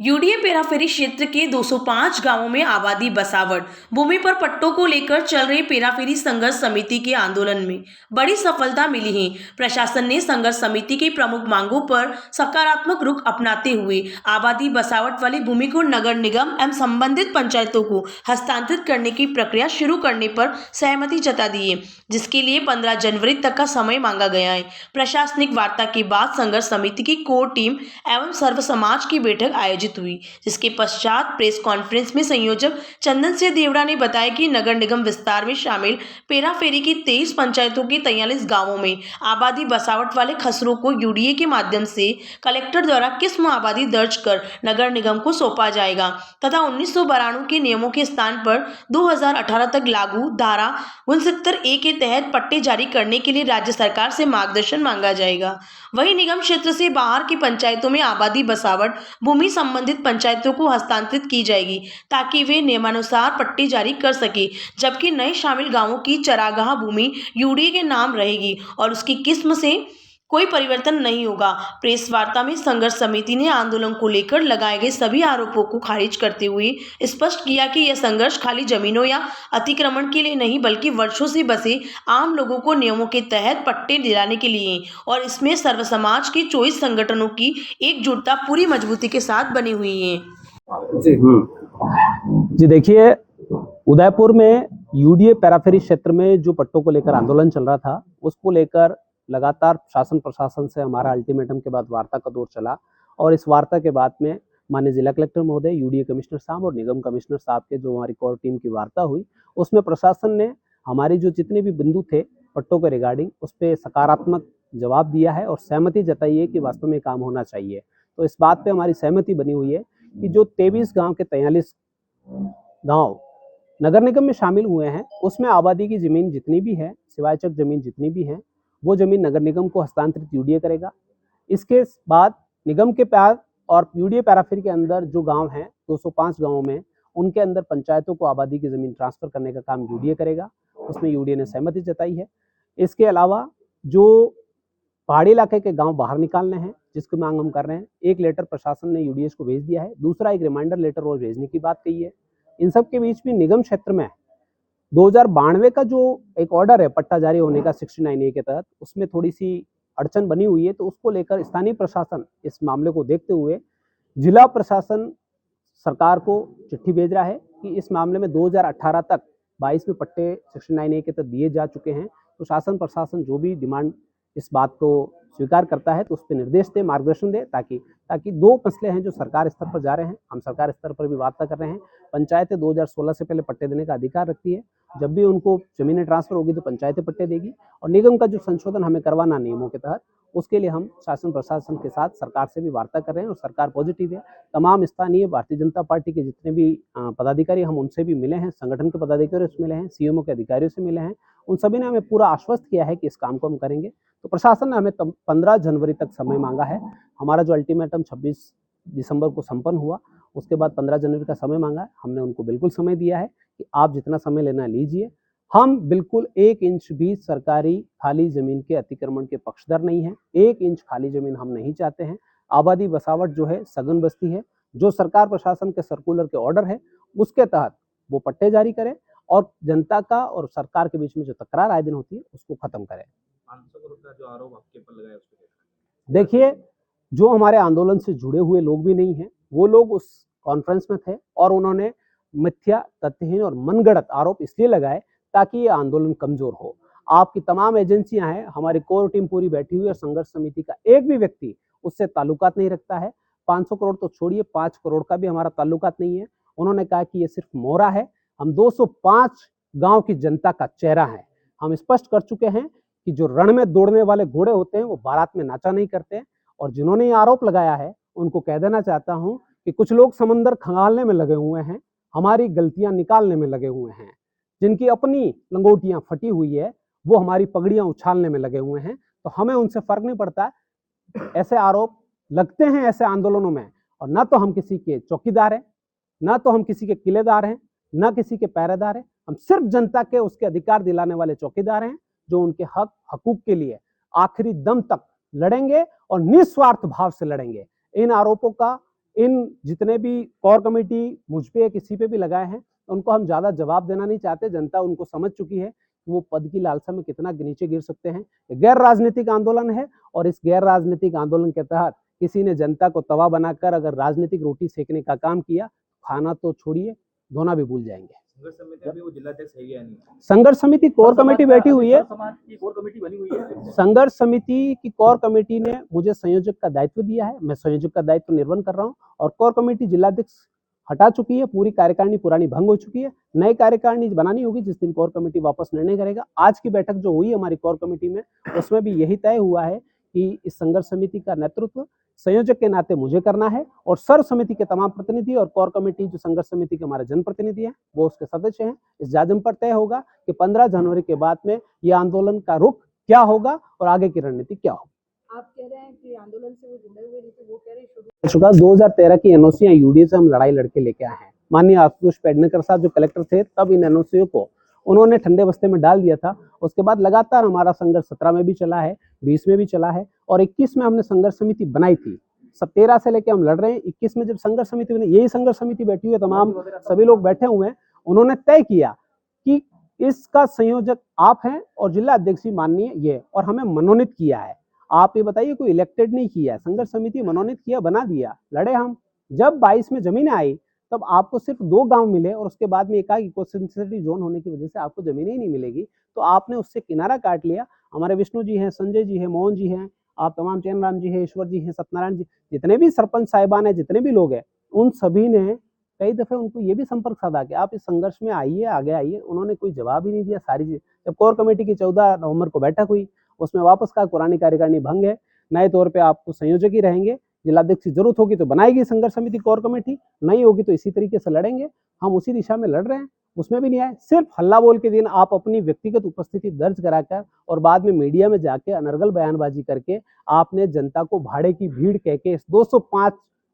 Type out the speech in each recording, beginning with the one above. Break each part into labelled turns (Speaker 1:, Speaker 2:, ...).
Speaker 1: UDA पेराफेरी क्षेत्र के 205 गांवों में आबादी बसावट भूमि पर पट्टों को लेकर चल रहे पेराफेरी संघर्ष समिति के आंदोलन में बड़ी सफलता मिली है। प्रशासन ने संघर्ष समिति की प्रमुख मांगों पर सकारात्मक रुख अपनाते हुए आबादी बसावट वाली भूमि को नगर निगम एवं संबंधित पंचायतों को हस्तांतरित करने की प्रक्रिया शुरू करने पर सहमति जता दी है, जिसके लिए 15 जनवरी तक का समय मांगा गया है। प्रशासनिक वार्ता के बाद संघर्ष समिति की कोर टीम एवं सर्व समाज की बैठक आयोजित हुई, जिसके पश्चात प्रेस कॉन्फ्रेंस में संयोजक चंदन सिंह देवड़ा ने बताया कि नगर निगम विस्तार में शामिल पेराफेरी की 23 पंचायतों के 43 गांवों में आबादी बसावट वाले खसरों को यूडीए के माध्यम से कलेक्टर द्वारा किस्म आबादी दर्ज कर नगर निगम को सौंपा जाएगा तथा 1992 के नियमों के स्थान पर 2018 तक लागू धारा 69A के तहत पट्टे जारी करने के लिए राज्य सरकार से मार्गदर्शन मांगा जाएगा। वहीं निगम क्षेत्र से बाहर की पंचायतों में आबादी बसावट भूमि संबंधित पंचायतों को हस्तांतरित की जाएगी ताकि वे नियमानुसार पट्टे जारी कर सके, जबकि नए शामिल गांवों की चरागाह भूमि यूडीए के नाम रहेगी और उसकी किस्म से कोई परिवर्तन नहीं होगा। प्रेस वार्ता में संघर्ष समिति ने आंदोलन को लेकर लगाए गए सभी आरोपों को खारिज करते हुए स्पष्ट किया कि यह संघर्ष खाली जमीनों या अतिक्रमण के लिए नहीं बल्कि वर्षों से बसे आम लोगों को नियमों के तहत पट्टे दिलाने के लिए और इसमें सर्व समाज के 24 संगठनों की एकजुटता पूरी मजबूती के साथ बनी हुई है।
Speaker 2: जी देखिए, उदयपुर में यूडीए पेराफेरी क्षेत्र में जो पट्टों को लेकर आंदोलन चल रहा था, उसको लेकर लगातार शासन प्रशासन से हमारा अल्टीमेटम के बाद वार्ता का दौर चला और इस वार्ता के बाद में माननीय जिला कलेक्टर महोदय, यूडीए कमिश्नर साहब और निगम कमिश्नर साहब के जो हमारी कोर टीम की वार्ता हुई, उसमें प्रशासन ने हमारी जो जितने भी बिंदु थे पट्टों के रिगार्डिंग उस पर सकारात्मक जवाब दिया है और सहमति जताई है कि वास्तव में काम होना चाहिए। तो इस बात पे हमारी सहमति बनी हुई है कि जो 23 गांव के 43 गांव नगर निगम में शामिल हुए हैं, उसमें आबादी की जमीन जितनी भी है, सिवायचक जमीन जितनी भी है, वो जमीन नगर निगम को हस्तांतरित यूडीए करेगा। इसके बाद निगम के पास और यूडीए पैराफेरी के अंदर जो गांव हैं 205 गांवों में, उनके अंदर पंचायतों को आबादी की जमीन ट्रांसफर करने का काम यूडीए करेगा। उसमें यूडीए ने सहमति जताई है। इसके अलावा जो पहाड़ी इलाके के गांव बाहर निकालने हैं, जिसकी मांग हम कर रहे हैं, एक लेटर प्रशासन ने यूडीएस को भेज दिया है, दूसरा एक रिमाइंडर लेटर और भेजने की बात कही है। इन सब के बीच में निगम क्षेत्र में 2092 का जो एक ऑर्डर है पट्टा जारी होने का 69A के तहत, उसमें थोड़ी सी अड़चन बनी हुई है। तो उसको लेकर स्थानीय प्रशासन इस मामले को देखते हुए जिला प्रशासन सरकार को चिट्ठी भेज रहा है कि इस मामले में 2018 तक 22 में पट्टे 69A के तहत दिए जा चुके हैं। तो शासन प्रशासन जो भी डिमांड इस बात को स्वीकार करता है तो उस पर निर्देश दे, मार्गदर्शन दे, ताकि दो मसले हैं जो सरकार स्तर पर जा रहे हैं, हम सरकार स्तर पर भी वार्ता कर रहे हैं। पंचायतें 2016 से पहले पट्टे देने का अधिकार रखती है। जब भी उनको जमीनें ट्रांसफर होगी तो पंचायतें पट्टे देगी और निगम का जो संशोधन हमें करवाना नियमों के तहत, उसके लिए हम शासन प्रशासन के साथ सरकार से भी वार्ता कर रहे हैं और सरकार पॉजिटिव है। तमाम स्थानीय भारतीय जनता पार्टी के जितने भी पदाधिकारी, हम उनसे भी मिले हैं, संगठन के पदाधिकारियों से मिले हैं, सीएमओ के अधिकारियों से मिले हैं। उन सभी ने हमें पूरा आश्वस्त किया है कि इस काम को हम करेंगे। तो प्रशासन ने हमें 15 जनवरी तक समय मांगा है। हमारा जो अल्टीमेटम 26 दिसंबर को संपन्न हुआ, उसके बाद 15 जनवरी का समय मांगा है। हमने उनको बिल्कुल समय दिया है कि आप जितना समय लेना लीजिए। हम बिल्कुल 1 इंच भी सरकारी खाली जमीन के अतिक्रमण के पक्षधर नहीं है। 1 इंच खाली जमीन हम नहीं चाहते हैं। आबादी बसावट जो है सघन बस्ती है, जो सरकार प्रशासन के सर्कुलर के ऑर्डर है उसके तहत वो पट्टे जारी करें और जनता का और सरकार के बीच में जो तकरार आए दिन होती है उसको खत्म करें।
Speaker 3: 500 करोड़ का जो आरोप आपके ऊपर लगाया उसको
Speaker 2: देखिए, जो हमारे आंदोलन से जुड़े हुए लोग भी नहीं हैं, वो लोग उस कॉन्फ्रेंस में थे और उन्होंने मिथ्या, तथ्यहीन और मनगढ़ंत आरोप इसलिए लगाए ताकि ये आंदोलन कमजोर हो। आपकी तमाम एजेंसियां हैं, हमारी कोर टीम पूरी बैठी हुई है। संघर्ष समिति का एक भी व्यक्ति उससे ताल्लुकात नहीं रखता है। 500 करोड़ तो छोड़िए, 5 करोड़ का भी हमारा ताल्लुकात नहीं है। उन्होंने कहा कि ये सिर्फ मोहरा है। हम 205 गांव की जनता का चेहरा है। हम स्पष्ट कर चुके हैं कि जो रण में दौड़ने वाले घोड़े होते हैं वो बारात में नाचा नहीं करते। और जिन्होंने ये आरोप लगाया है उनको कह देना चाहता हूं कि कुछ लोग समंदर खंगालने में लगे हुए हैं, हमारी गलतियां निकालने में लगे हुए हैं। जिनकी अपनी लंगोटियां फटी हुई है वो हमारी पगड़ियां उछालने में लगे हुए हैं। तो हमें उनसे फर्क नहीं पड़ता। ऐसे आरोप लगते हैं ऐसे आंदोलनों में, और ना तो हम किसी के चौकीदार हैं, ना तो हम किसी के किलेदार हैं, ना किसी के पहरेदार हैं। हम सिर्फ जनता के उसके अधिकार दिलाने वाले चौकीदार हैं जो उनके हक हकूक के लिए आखिरी दम तक लड़ेंगे और निस्वार्थ भाव से लड़ेंगे। इन आरोपों का इन जितने भी कोर कमेटी मुझ पे किसी पे भी लगाए हैं, उनको हम ज़्यादा जवाब देना नहीं चाहते। जनता उनको समझ चुकी है कि वो पद की लालसा में कितना नीचे गिर सकते हैं। ये गैर राजनीतिक आंदोलन है और इस गैर राजनीतिक आंदोलन के तहत किसी ने जनता को तवा बनाकर अगर राजनीतिक रोटी सेकने का काम किया, खाना तो छोड़िए, धोना भी भूल जाएंगे।
Speaker 3: संघर्ष समिति अभी वो जिलाध्यक्ष है या नहीं?
Speaker 2: संघर्ष समिति कोर कमेटी बैठी हुई है।
Speaker 3: समाज की कोर कमेटी बनी हुई है।
Speaker 2: संघर्ष समिति की कोर कमेटी ने मुझे संयोजक का दायित्व दिया है, मैं संयोजक का दायित्व निर्वहन कर रहा हूं और कोर कमेटी जिलाध्यक्ष हटा चुकी है। पूरी कार्यकारिणी पुरानी भंग हो चुकी है। नई कार्यकारिणी बनानी होगी जिस दिन कोर कमेटी वापस निर्णय करेगा। आज की बैठक जो हुई हमारी कोर कमेटी में, उसमें भी यही तय हुआ है कि इस संघर्ष समिति का नेतृत्व संयोजक के नाते मुझे करना है और सर्व समिति के तमाम प्रतिनिधि और कोर कमेटी जो संघर्ष समिति के हमारे जनप्रतिनिधि हैं वो उसके सदस्य हैं। इस जाजम पर तय होगा कि 15 जनवरी के बाद में ये आंदोलन का रुख क्या होगा और आगे की रणनीति क्या होगी।
Speaker 4: आप कह रहे हैं कि आंदोलन से वो जुड़े हुए नहीं थे, वो कह रहे हैं
Speaker 2: हो चुका 2013 की एनओसी यूडीए से हम लड़ाई लड़के लेके आए हैं। माननीय आशुतोष पेडनेकर साहब जो कलेक्टर थे तब इन एनओसी को उन्होंने ठंडे बस्ते में डाल दिया था। उसके बाद लगातार हमारा संघर्ष 17 में भी चला है, 20 में भी चला है और 21 में हमने संघर्ष समिति बनाई थी। सब 13 से लेके हम लड़ रहे हैं। 21 में जब संघर्ष समिति बनी, यही संघर्ष समिति बैठी हुई है, तमाम सभी लोग बैठे हुए हैं, उन्होंने तय किया कि इसका संयोजक आप हैं और जिला अध्यक्ष माननीय ये, और हमें मनोनीत किया है। आप ये बताइए, कोई इलेक्टेड नहीं किया है, संघर्ष समिति मनोनीत किया, बना दिया, लड़े हम। जब 22 में जमीनें आई तब आपको सिर्फ 2 गांव मिले और उसके बाद में एकाएक इको सेंसिटिव जोन होने की वजह से आपको जमीनें ही नहीं मिलेगी, तो आपने उससे किनारा काट लिया। हमारे विष्णु जी हैं, संजय जी हैं, मोहन जी हैं, आप तमाम चैनराम जी हैं, ईश्वर जी हैं, सत्यनारायण जी, जितने भी सरपंच साहिबान हैं, जितने भी लोग हैं, उन सभी ने कई दफे उनको ये भी संपर्क साधा कि आप इस संघर्ष में आइए, आगे आइए। उन्होंने कोई जवाब ही नहीं दिया। सारी चीज जब कोर कमेटी की 14 नवंबर को बैठक हुई, उसमें वापस कहा पुरानी कार्यकारिणी भंग है, नए तौर पे आपको संयोजक ही रहेंगे, जिलाध्यक्ष की जरूरत होगी तो बनाएगी संघर्ष समिति कोर कमेटी, नहीं होगी तो इसी तरीके से लड़ेंगे। हम उसी दिशा में लड़ रहे हैं, उसमें भी नहीं आए। सिर्फ हल्ला बोल के दिन आप अपनी व्यक्तिगत उपस्थिति दर्ज कराकर और बाद में मीडिया में जाके अनर्गल बयानबाजी करके आपने जनता को भाड़े की भीड़ कह के 205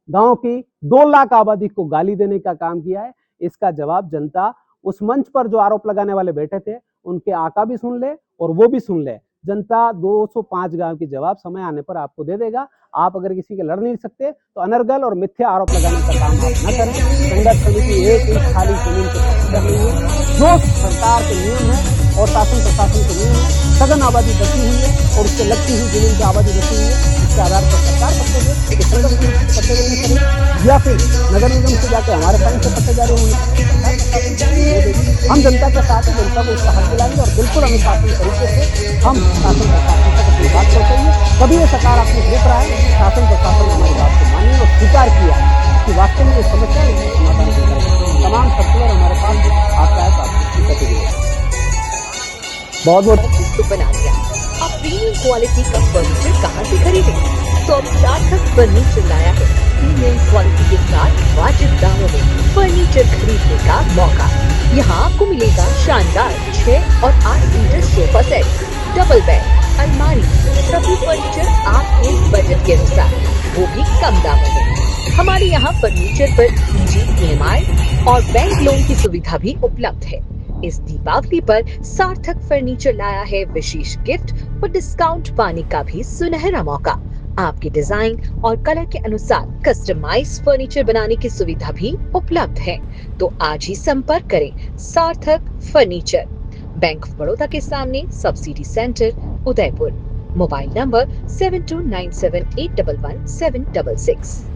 Speaker 2: गांव की 2 लाख आबादी को गाली देने का काम किया है। इसका जवाब जनता उस मंच पर जो आरोप लगाने वाले बैठे थे उनके आका भी सुन ले और वो भी सुन ले। जनता 205 गांव की जवाब समय आने पर आपको दे देगा। आप अगर किसी के लड़ नहीं सकते तो अनर्गल और मिथ्या आरोप लगाने का काम आप न करें। संघर्ष समिति एक खाली जमीन को कर रही है। जो सरकार के नियम है और शासन प्रशासन के नियम है, सघन आबादी बची हुई है और उससे लगती हुई जमीन की आबादी बची हुई है, इसके आधार पर सरकार पट्टे दे, संघर्ष समिति से पट्टे देने करें या फिर नगर निगम से जाकर हमारे फाइन से पट्टे जारी होंगे। हम जनता के साथ हैं, जनता को उसका हक दिलाएंगे और बिल्कुल अनुशासन तरीके से हम शासन प्रशासन तक अपनी बात पहुंचाएंगे। कभी ये सकारात्मक रूप रहा है, शासन प्रशासन ने हमारी बात को मानी और स्वीकार किया कि वास्तव में ये समस्या है, इसका समाधान करेंगे। तमाम सर्कुलर हमारे पास आता है तो आपको प्रतिक्रिया बहुत
Speaker 5: तो बना दिया। आप प्रीमियम क्वालिटी का फर्नीचर कहाँ से खरीदें? तो अब सार्थक फर्नीचर लाया है प्रीमियम क्वालिटी के साथ वाजिब दामों में फर्नीचर खरीदने का मौका। यहाँ आपको मिलेगा शानदार 6 और 8 seater sofa set, double bed, अलमारी, सभी फर्नीचर आपके बजट के अनुसार, वो भी कम दामों में। हमारे यहाँ फर्नीचर पर इजी EMI और बैंक लोन की सुविधा भी उपलब्ध है। इस दीपावली पर सार्थक फर्नीचर लाया है विशेष गिफ्ट और डिस्काउंट पाने का भी सुनहरा मौका। आपके डिजाइन और कलर के अनुसार कस्टमाइज्ड फर्नीचर बनाने की सुविधा भी उपलब्ध है। तो आज ही संपर्क करें सार्थक फर्नीचर, बैंक ऑफ बड़ौदा के सामने, subsidy centre, Udaipur. Mobile number 7297811766।